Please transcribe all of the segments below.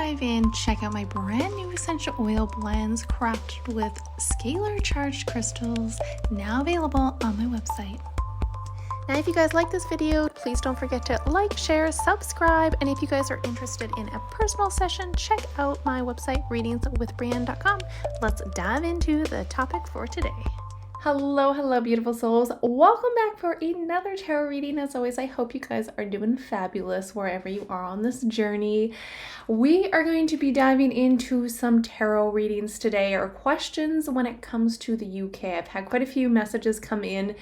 dive in, check out my brand new essential oil blends crafted with scalar charged crystals, now available on my website. Now, if you guys like this video, please don't forget to like, share, subscribe, and if you guys are interested in a personal session, check out my website, ReadingsWithBree.com. Let's dive into the topic for today. Hello, beautiful souls. Welcome back for another tarot reading. As always, I hope you guys are doing fabulous wherever you are on this journey. We are going to be diving into some tarot readings today, or questions when it comes to the UK. I've had quite a few messages come in.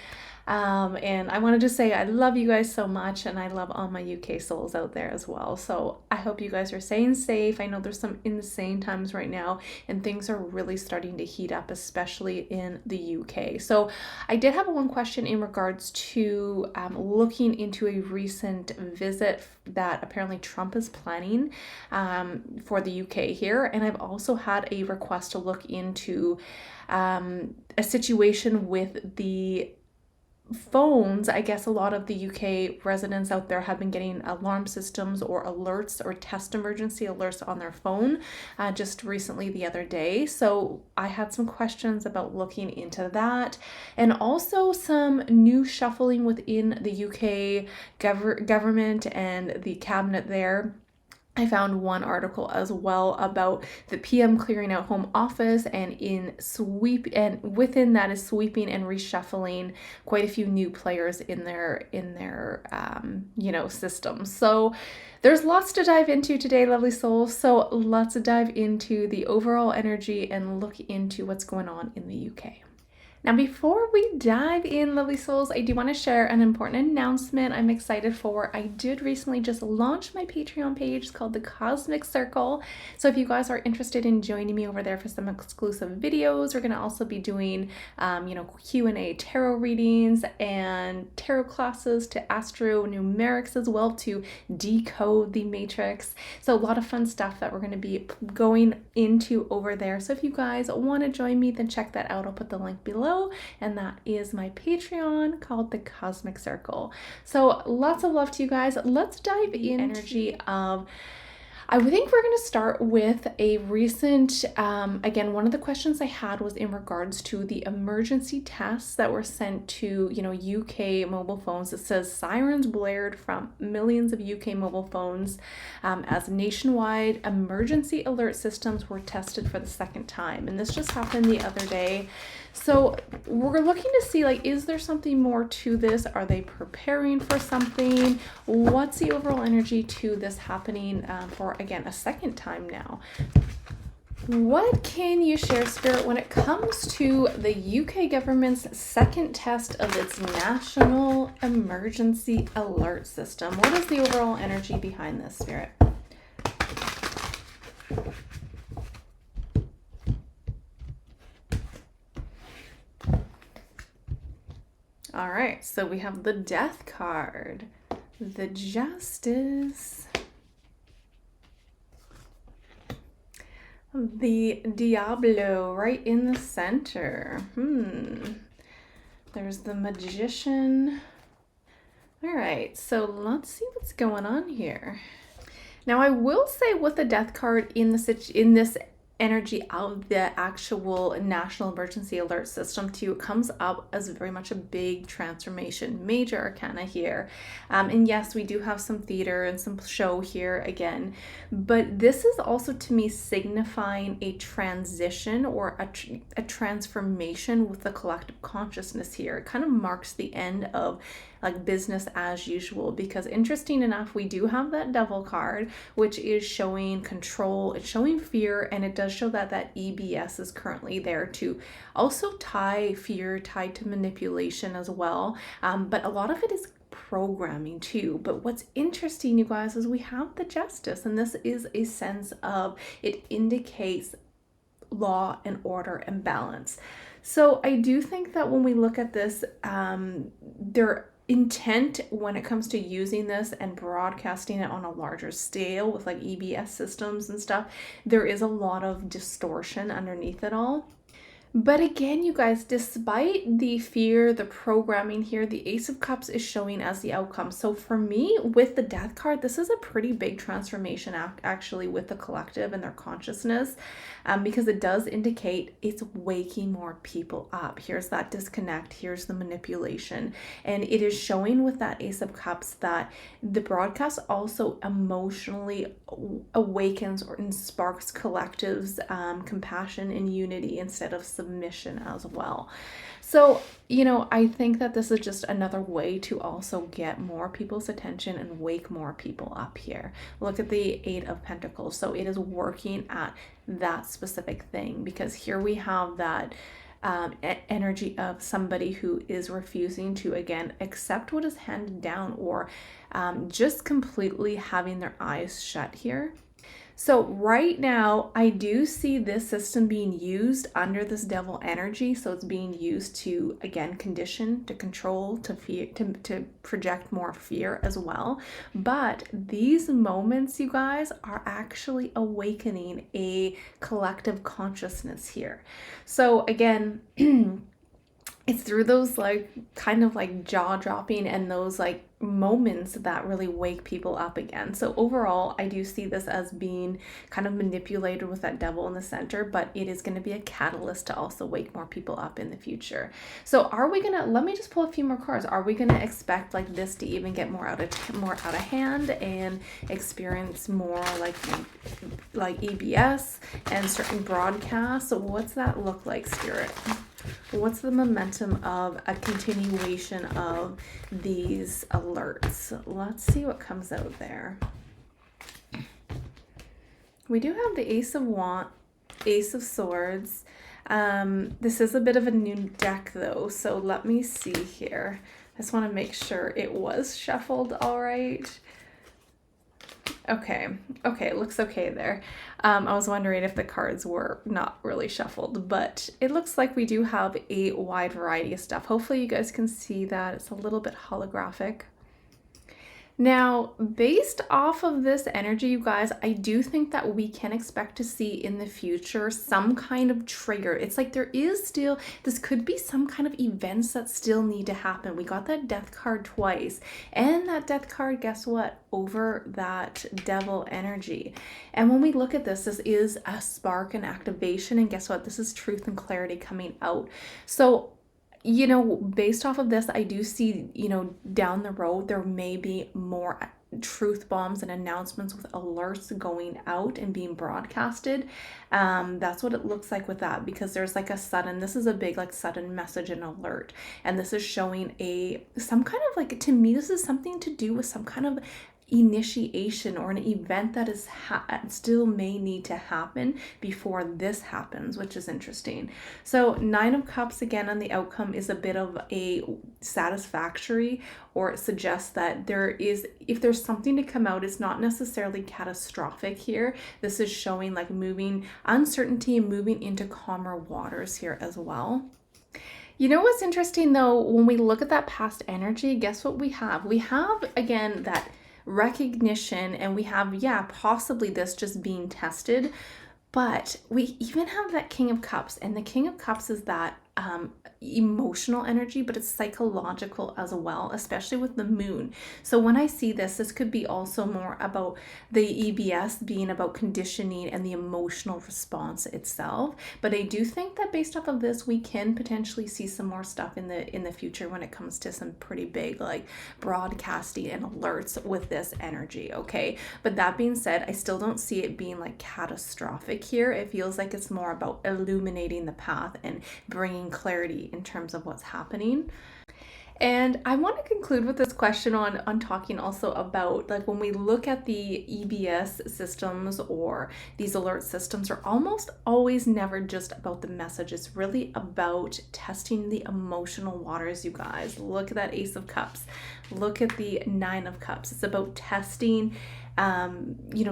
And I wanted to say I love you guys so much, and I love all my UK souls out there as well. So I hope you guys are staying safe. I know there's some insane times right now, and things are really starting to heat up, especially in the UK. So I did have one question in regards to looking into a recent visit that apparently Trump is planning for the UK here. And I've also had a request to look into a situation with the phones. I guess a lot of the UK residents out there have been getting alarm systems or alerts or test emergency alerts on their phone just recently the other day. So I had some questions about looking into that, and also some new shuffling within the UK government and the cabinet there. I found one article as well about the PM clearing out Home Office, and within that is sweeping and reshuffling quite a few new players in their system. So there's lots to dive into today, lovely souls. So let's dive into the overall energy and look into what's going on in the UK. Now, before we dive in, lovely souls, I do want to share an important announcement I'm excited for. I did recently just launch my Patreon page. It's called The Cosmic Circle. So if you guys are interested in joining me over there for some exclusive videos, we're going to also be doing, Q&A tarot readings and tarot classes to astro numerics as well, to decode the matrix. So a lot of fun stuff that we're going to be going into over there. So if you guys want to join me, then check that out. I'll put the link below. And that is my Patreon called The Cosmic Circle. So lots of love to you guys. Let's dive in energy of, I think we're going to start with a recent, again, one of the questions I had was in regards to the emergency tests that were sent to, UK mobile phones. It says sirens blared from millions of UK mobile phones as nationwide emergency alert systems were tested for the second time. And this just happened the other day. So we're looking to see, is there something more to this? Are they preparing for something? What's the overall energy to this happening for, again, a second time now? What can you share, Spirit, when it comes to the UK government's second test of its national emergency alert system? What is the overall energy behind this, Spirit? All right, so we have the Death card, the Justice, the Diablo right in the center. There's the Magician. All right, so let's see what's going on here. Now, I will say with the Death card in this energy of the actual national emergency alert system too, it comes up as very much a big transformation, major arcana here. And yes, we do have some theater and some show here again, but this is also to me signifying a transition or a transformation with the collective consciousness here. It kind of marks the end of business as usual, because interesting enough, we do have that Devil card, which is showing control, it's showing fear, and it does show that EBS is currently there to also tie fear tied to manipulation as well. But a lot of it is programming too. But what's interesting, you guys, is we have the Justice, and this is a sense of, it indicates law and order and balance. So I do think that when we look at this, their intent when it comes to using this and broadcasting it on a larger scale with EBS systems and stuff, there is a lot of distortion underneath it all. But again, you guys, despite the fear, the programming here, the Ace of Cups is showing as the outcome. So for me, with the Death card, this is a pretty big transformation actually with the collective and their consciousness, because it does indicate it's waking more people up. Here's that disconnect, here's the manipulation. And it is showing with that Ace of Cups that the broadcast also emotionally awakens and sparks collectives, compassion and unity instead of submission as well. So, I think that this is just another way to also get more people's attention and wake more people up here. Look at the Eight of Pentacles. So it is working at that specific thing, because here we have that energy of somebody who is refusing to, again, accept what is handed down, or just completely having their eyes shut here. So right now, I do see this system being used under this devil energy. So it's being used to, again, condition, to control, to fear, to project more fear as well. But these moments, you guys, are actually awakening a collective consciousness here. So again, it's through those kind of jaw dropping and those moments that really wake people up again. So overall, I do see this as being kind of manipulated with that devil in the center, but it is going to be a catalyst to also wake more people up in the future. So let me just pull a few more cards. Are we going to expect this to even get more out of hand and experience more like EBS and certain broadcasts? So what's that look like, Spirit? What's the momentum of a continuation of these alerts? Let's see what comes out there. We do have the Ace of Wands, Ace of Swords. This is a bit of a new deck though, so let me see here. I just want to make sure it was shuffled all right. Okay, it looks okay there. I was wondering if the cards were not really shuffled, but it looks like we do have a wide variety of stuff. Hopefully you guys can see that. It's a little bit holographic. Now, based off of this energy, you guys, I do think that we can expect to see in the future some kind of trigger. It's like there is still, this could be some kind of events that still need to happen. We got that Death card twice, and that Death card, guess what? Over that devil energy. And when we look at this is a spark and activation, and guess what? This is truth and clarity coming out. So based off of this, I do see, down the road, there may be more truth bombs and announcements with alerts going out and being broadcasted. That's what it looks like with that, because there's this is a big sudden message and alert. And this is showing some kind of to me, this is something to do with some kind of initiation or an event that is still may need to happen before this happens, which is interesting. So Nine of Cups again on the outcome is a bit of a satisfactory, or it suggests that if there's something to come out, it's not necessarily catastrophic here. This is showing moving uncertainty and moving into calmer waters here as well. You know what's interesting though, when we look at that past energy, guess what we have? We have again that recognition, and we have possibly this just being tested, but we even have that King of Cups, and the King of Cups is that emotional energy, but it's psychological as well, especially with the moon. So when I see this could be also more about the EBS being about conditioning and the emotional response itself. But I do think that based off of this, we can potentially see some more stuff in the future when it comes to some pretty big broadcasting and alerts with this energy. Okay, but that being said, I still don't see it being catastrophic here. It feels like it's more about illuminating the path and bringing clarity in terms of what's happening. And I want to conclude with this question on talking also about when we look at the EBS systems or these alert systems are almost always never just about the message. It's really about testing the emotional waters, you guys. Look at that Ace of Cups. Look at the Nine of Cups. It's about testing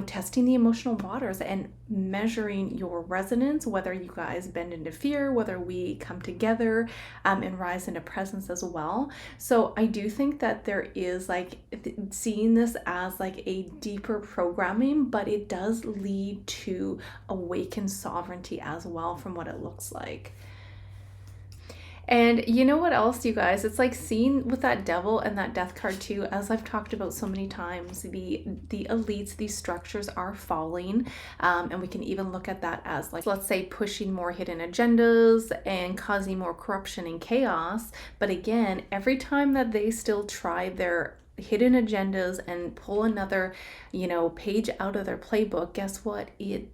testing the emotional waters and measuring your resonance, whether you guys bend into fear, whether we come together and rise into presence as well. So I do think that there is seeing this as a deeper programming, but it does lead to awakened sovereignty as well from what it looks like. And you know what else, you guys? It's like seeing with that devil and that death card too, as I've talked about so many times, the elites, these structures are falling. And we can even look at that as like, let's say, pushing more hidden agendas and causing more corruption and chaos. But again, every time that they still try their hidden agendas and pull another, page out of their playbook, guess what? It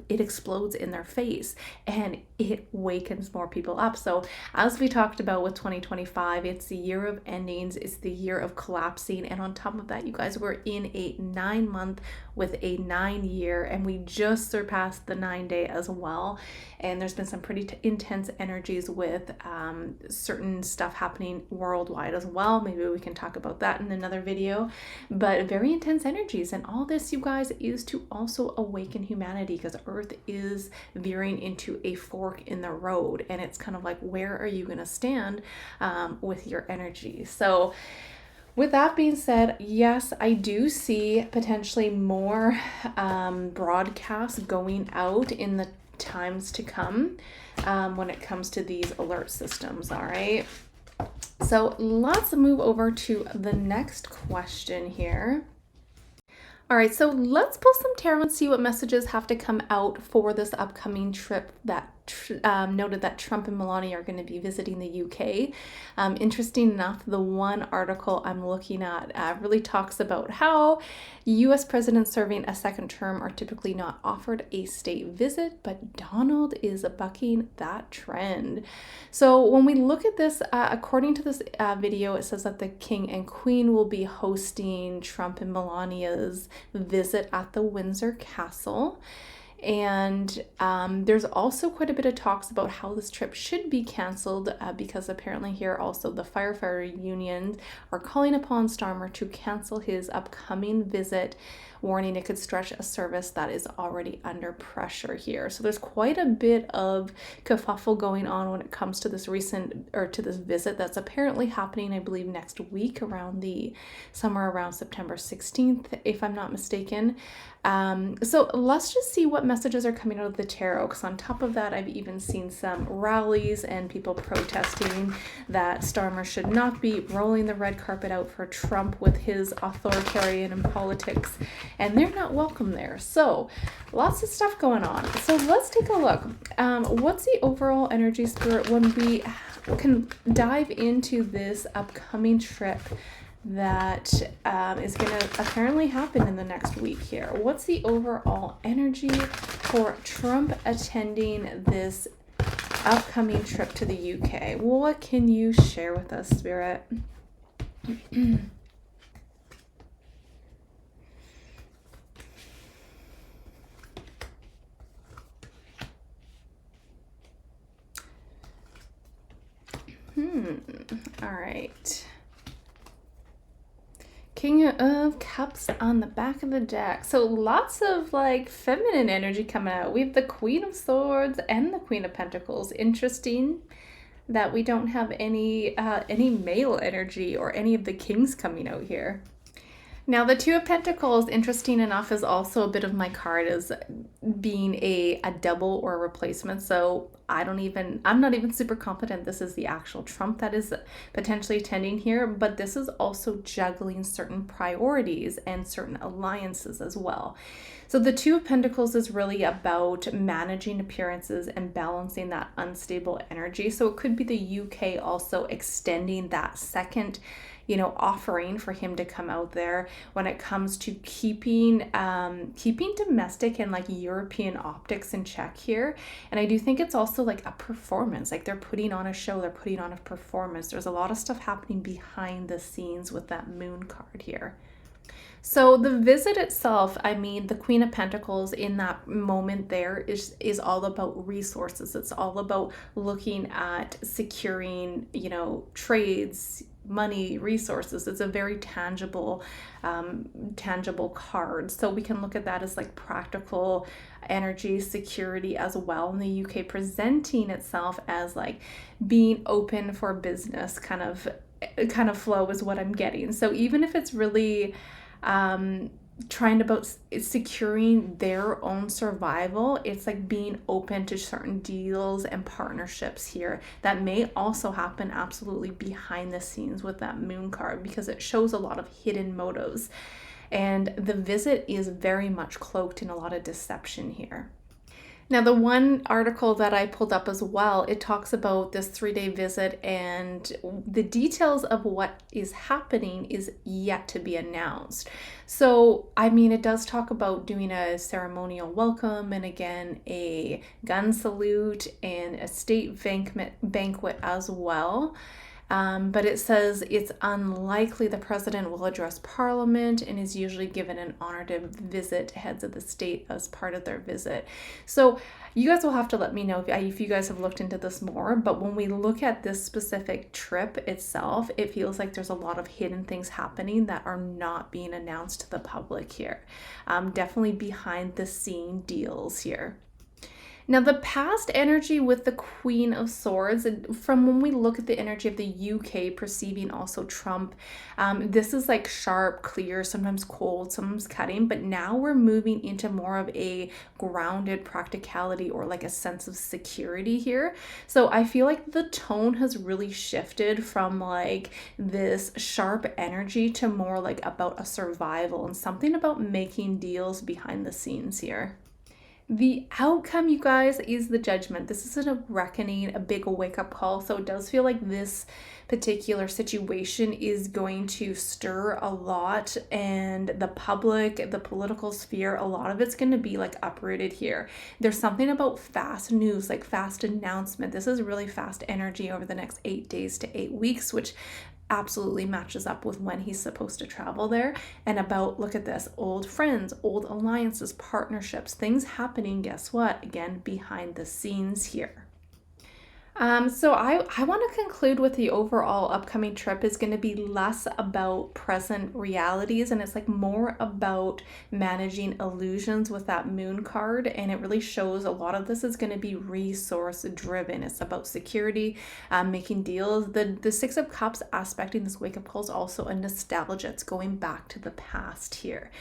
explodes in their face and it wakens more people up. So as we talked about with 2025, it's the year of endings, it's the year of collapsing, and on top of that, you guys, we're in a 9-month with a 9-year, and we just surpassed the 9-day as well. And there's been some pretty intense energies with certain stuff happening worldwide as well. Maybe we can talk about that in another video, but very intense energies. And all this, you guys, is to also awaken humanity, because Earth is veering into a fork in the road, and it's kind of like, where are you going to stand with your energy? So with that being said, yes, I do see potentially more broadcasts going out in the times to come when it comes to these alert systems. All right, so let's move over to the next question here. All right, so let's pull some tarot and see what messages have to come out for this upcoming trip that noted that Trump and Melania are going to be visiting the UK. Interesting enough, the one article I'm looking at really talks about how US presidents serving a second term are typically not offered a state visit, but Donald is bucking that trend. So when we look at this, according to this video, it says that the King and Queen will be hosting Trump and Melania's visit at the Windsor Castle. And there's also quite a bit of talks about how this trip should be canceled because apparently here also the firefighter unions are calling upon Starmer to cancel his upcoming visit, warning it could stretch a service that is already under pressure here. So there's quite a bit of kerfuffle going on when it comes to this this visit that's apparently happening, I believe, next week somewhere around September 16th, if I'm not mistaken. So let's just see what messages are coming out of the tarot, because on top of that, I've even seen some rallies and people protesting that Starmer should not be rolling the red carpet out for Trump with his authoritarian politics, and they're not welcome there. So lots of stuff going on. So let's take a look. What's the overall energy, Spirit, when we can dive into this upcoming trip that is going to apparently happen in the next week here? What's the overall energy for Trump attending this upcoming trip to the UK? What can you share with us, Spirit? All right. King of Cups on the back of the deck. So lots of like feminine energy coming out. We have the Queen of Swords and the Queen of Pentacles. Interesting that we don't have any male energy or any of the kings coming out here. Now, the Two of Pentacles, interesting enough, is also a bit of my card as being a double or a replacement. So I'm not even super confident this is the actual Trump that is potentially attending here, but this is also juggling certain priorities and certain alliances as well. So the Two of Pentacles is really about managing appearances and balancing that unstable energy. So it could be the UK also extending that second offering for him to come out there when it comes to keeping domestic and like European optics in check here. And I do think it's also like a performance, like they're putting on a show, they're putting on a performance. There's a lot of stuff happening behind the scenes with that Moon card here. So the visit itself, I mean, the Queen of Pentacles in that moment there is all about resources. It's all about looking at securing, trades, money, resources. It's a very tangible card. So we can look at that as like practical energy, security as well. And the UK presenting itself as like being open for business kind of flow is what I'm getting. So even if it's really trying about securing their own survival. It's like being open to certain deals and partnerships here that may also happen absolutely behind the scenes with that moon card, because it shows a lot of hidden motives. And the visit is very much cloaked in a lot of deception here. Now, the one article that I pulled up as well, it talks about this 3-day visit, and the details of what is happening is yet to be announced. So, I mean, it does talk about doing a ceremonial welcome, and again, a gun salute and a state banquet as well. But it says it's unlikely the president will address parliament, and is usually given an honor to visit heads of the state as part of their visit. So you guys will have to let me know if you guys have looked into this more. But when we look at this specific trip itself, it feels like there's a lot of hidden things happening that are not being announced to the public here. Definitely behind the scene deals here. Now, the past energy with the Queen of Swords, from when we look at the energy of the UK perceiving also Trump, this is like sharp, clear, sometimes cold, sometimes cutting, but now we're moving into more of a grounded practicality, or like a sense of security here. So I feel like the tone has really shifted from like this sharp energy to more like about a survival and something about making deals behind the scenes here. The outcome, you guys, is the Judgment. This is a reckoning, a big wake-up call. So it does feel like this particular situation is going to stir a lot, and the public, the political sphere, a lot of it's going to be like uprooted here. There's something about fast news, like fast announcement. This is really fast energy over the next 8 days to 8 weeks, which absolutely matches up with when he's supposed to travel there. And about, look at this, old friends, old alliances, partnerships, things happening, guess what? Again, behind the scenes here. So I want to conclude with the overall upcoming trip is going to be less about present realities, and it's like more about managing illusions with that moon card. And it really shows a lot of this is going to be resource driven. It's about security, making deals. The Six of Cups aspecting this wake up call is also a nostalgia. It's going back to the past here.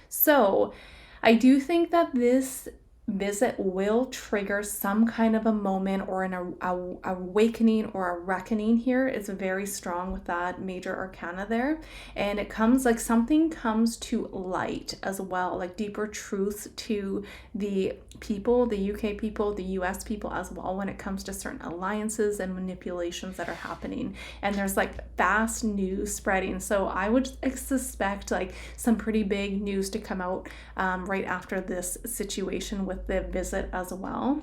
So I do think that this visit will trigger some kind of a moment or an awakening or a reckoning here. It's very strong with that major arcana there, and it comes like something comes to light as well, like deeper truths to the people, the UK people, the US people as well, when it comes to certain alliances and manipulations that are happening. And there's like fast news spreading, so I would suspect like some pretty big news to come out right after this situation with the visit as well.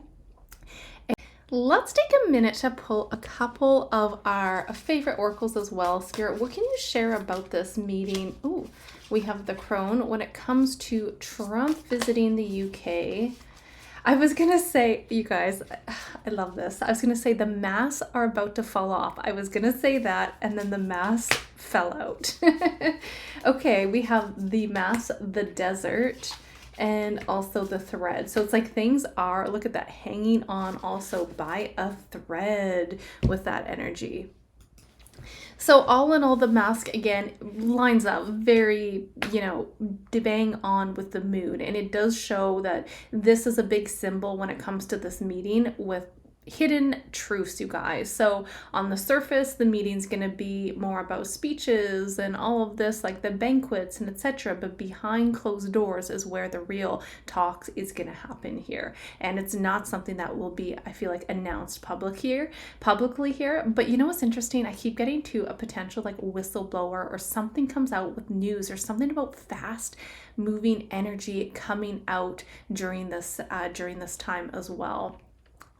Let's take a minute to pull a couple of our favorite oracles as well. Spirit, what can you share about this meeting? Ooh, we have the crone. When it comes to Trump visiting the UK, I was gonna say, you guys, I love this. I was gonna say the masks are about to fall off. I was gonna say that, and then the mask fell out. Okay, we have the mask, the desert, and also the thread. So it's like things are, look at that, hanging on also by a thread with that energy. So all in all, the mask again lines up very, bang on with the moon. And it does show that this is a big symbol when it comes to this meeting with hidden truths, you guys. So on the surface, the meeting's going to be more about speeches and all of this, like the banquets and etc. But behind closed doors is where the real talk is going to happen here. And it's not something that will be, I feel like, announced publicly here. But you know what's interesting? I keep getting to a potential like whistleblower, or something comes out with news, or something about fast moving energy coming out during this time as well.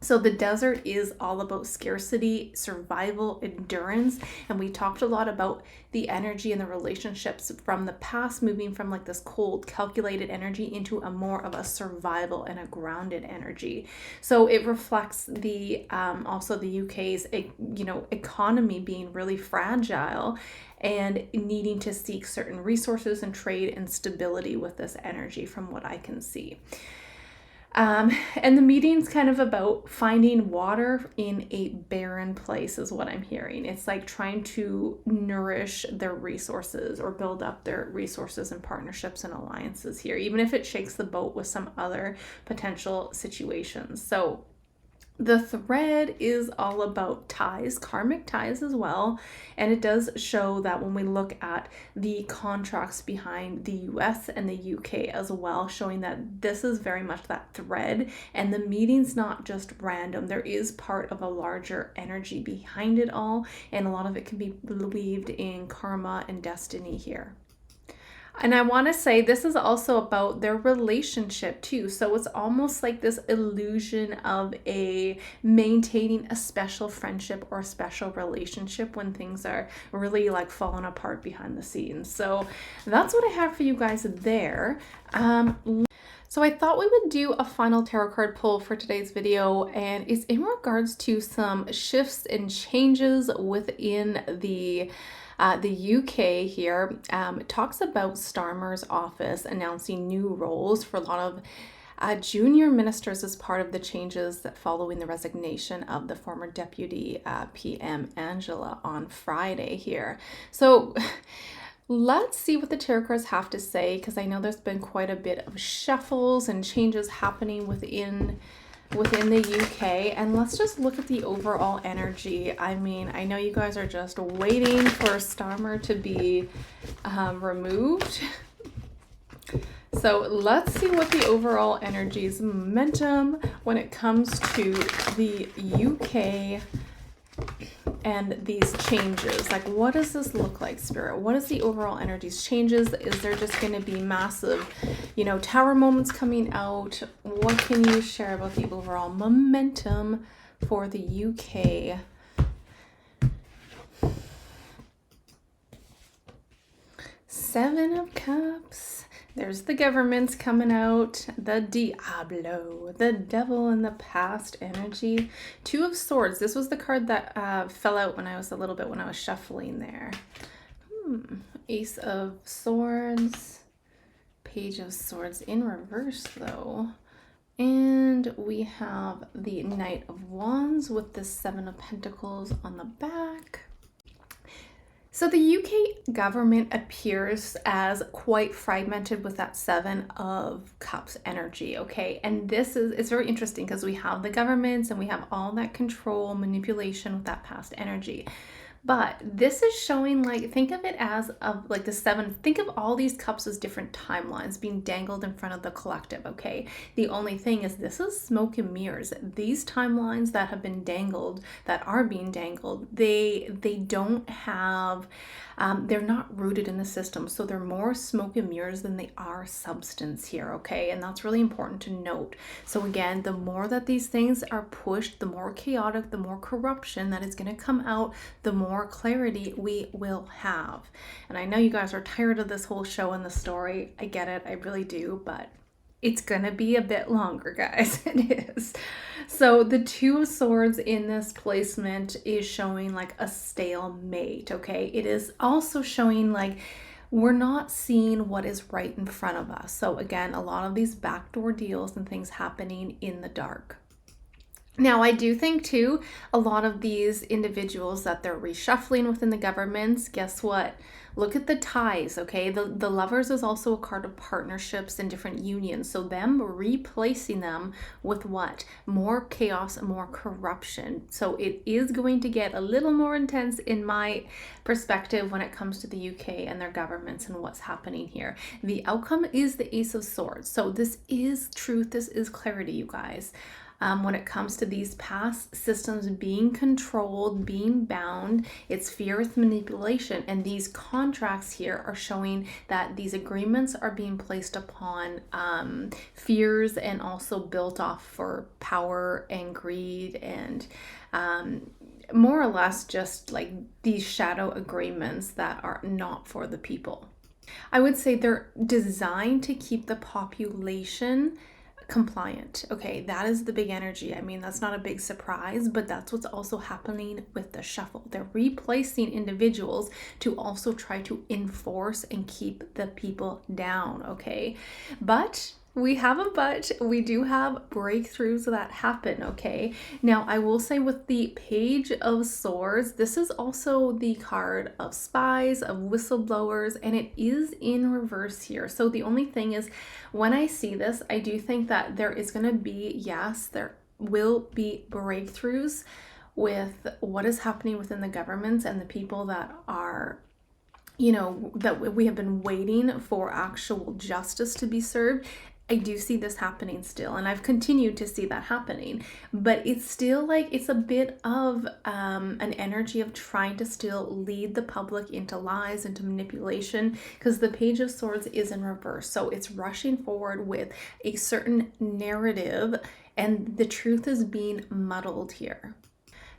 So the desert is all about scarcity, survival, endurance. And we talked a lot about the energy and the relationships from the past, moving from like this cold, calculated energy into a more of a survival and a grounded energy. So it reflects the also the UK's economy being really fragile and needing to seek certain resources and trade and stability with this energy from what I can see. And the meeting's kind of about finding water in a barren place is what I'm hearing. It's like trying to nourish their resources or build up their resources and partnerships and alliances here, even if it shakes the boat with some other potential situations. So the thread is all about ties, karmic ties as well. And it does show that when we look at the contracts behind the US and the UK as well, showing that this is very much that thread. And the meeting's not just random. There is part of a larger energy behind it all. And a lot of it can be believed in karma and destiny here. And I want to say this is also about their relationship too. So it's almost like this illusion of maintaining a special friendship or a special relationship when things are really like falling apart behind the scenes. So that's what I have for you guys there. So I thought we would do a final tarot card pull for today's video, and it's in regards to some shifts and changes within the UK here. It talks about Starmer's office announcing new roles for a lot of junior ministers as part of the changes that following the resignation of the former deputy PM Angela on Friday here. So let's see what the tarot cards have to say, because I know there's been quite a bit of shuffles and changes happening within the UK, and let's just look at the overall energy. I mean, I know you guys are just waiting for Starmer to be removed. So let's see what the overall energy's momentum when it comes to the UK and these changes. Like, what does this look like, Spirit? What is the overall energy's changes? Is there just going to be massive, tower moments coming out? What can you share about the overall momentum for the UK? Seven of Cups. There's the government's coming out, the Diablo, the devil in the past energy. Two of Swords. This was the card that fell out when I was shuffling there. Ace of Swords, Page of Swords in reverse though. And we have the Knight of Wands with the Seven of Pentacles on the back. So the UK government appears as quite fragmented with that Seven of Cups energy, okay? And it's very interesting because we have the governments and we have all that control, manipulation with that past energy. But this is showing, like, think of it as like the seven, think of all these cups as different timelines being dangled in front of the collective, okay? The only thing is this is smoke and mirrors. These timelines that have been dangled, that are being dangled, they don't have, they're not rooted in the system. So they're more smoke and mirrors than they are substance here, okay? And that's really important to note. So again, the more that these things are pushed, the more chaotic, the more corruption that is going to come out, the more clarity we will have. And I know you guys are tired of this whole show and the story. I get it, I really do, but it's gonna be a bit longer, guys. It is. So the Two of Swords in this placement is showing like a stalemate, okay? It is also showing like we're not seeing what is right in front of us. So again, a lot of these backdoor deals and things happening in the dark. Now, I do think too, a lot of these individuals that they're reshuffling within the governments, guess what? Look at the ties, okay? The Lovers is also a card of partnerships and different unions. So them replacing them with what? More chaos and more corruption. So it is going to get a little more intense in my perspective when it comes to the UK and their governments and what's happening here. The outcome is the Ace of Swords. So this is truth. This is clarity, you guys. When it comes to these past systems being controlled, being bound, it's fear with manipulation. And these contracts here are showing that these agreements are being placed upon fears and also built off for power and greed and more or less just like these shadow agreements that are not for the people. I would say they're designed to keep the population compliant. Okay, that is the big energy. I mean, that's not a big surprise, but that's what's also happening with the shuffle. They're replacing individuals to also try to enforce and keep the people down, okay? But We have a but, we do have breakthroughs that happen, okay? Now, I will say with the Page of Swords, this is also the card of spies, of whistleblowers, and it is in reverse here. So the only thing is, when I see this, I do think that there is going to be, yes, there will be breakthroughs with what is happening within the governments and the people that are, you know, that we have been waiting for actual justice to be served. I do see this happening still, and I've continued to see that happening, but it's still like it's a bit of an energy of trying to still lead the public into lies, into manipulation, because the Page of Swords is in reverse. So it's rushing forward with a certain narrative, and the truth is being muddled here.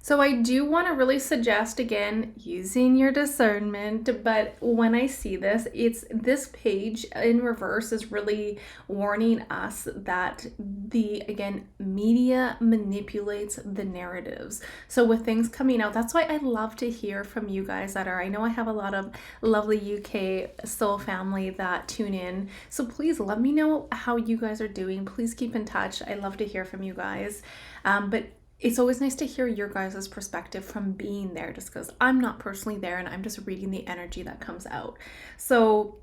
So I do want to really suggest, again, using your discernment, but when I see this, it's this page in reverse is really warning us that again, media manipulates the narratives. So with things coming out, that's why I love to hear from you guys I know I have a lot of lovely UK soul family that tune in. So please let me know how you guys are doing. Please keep in touch. I love to hear from you guys. But it's always nice to hear your guys' perspective from being there, just because I'm not personally there and I'm just reading the energy that comes out. So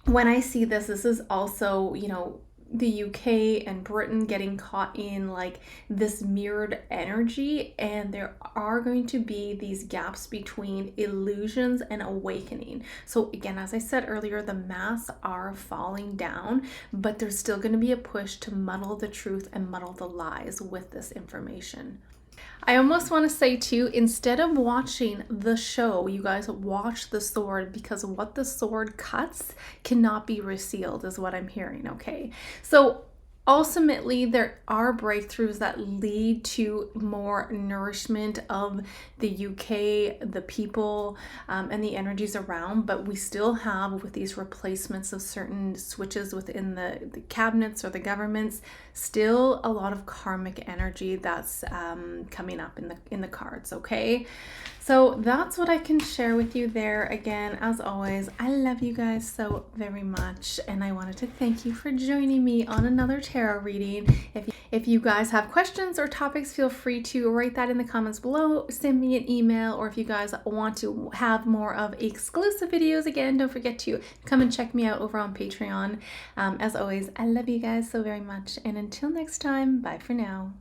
when I see this, this is also, you know, the UK and Britain getting caught in like this mirrored energy, and there are going to be these gaps between illusions and awakening. So again, as I said earlier, the masks are falling down, but there's still going to be a push to muddle the truth and muddle the lies with this information. I almost want to say too, instead of watching the show, you guys watch the sword, because what the sword cuts cannot be resealed is what I'm hearing, okay? So ultimately, there are breakthroughs that lead to more nourishment of the UK, the people, and the energies around, but we still have, with these replacements of certain switches within the cabinets or the governments, still a lot of karmic energy that's coming up in the cards, okay? So that's what I can share with you there. Again, as always, I love you guys so very much, and I wanted to thank you for joining me on another tarot reading. If you guys have questions or topics, feel free to write that in the comments below, send me an email, or if you guys want to have more of exclusive videos, again, don't forget to come and check me out over on Patreon. As always, I love you guys so very much, and until next time, bye for now.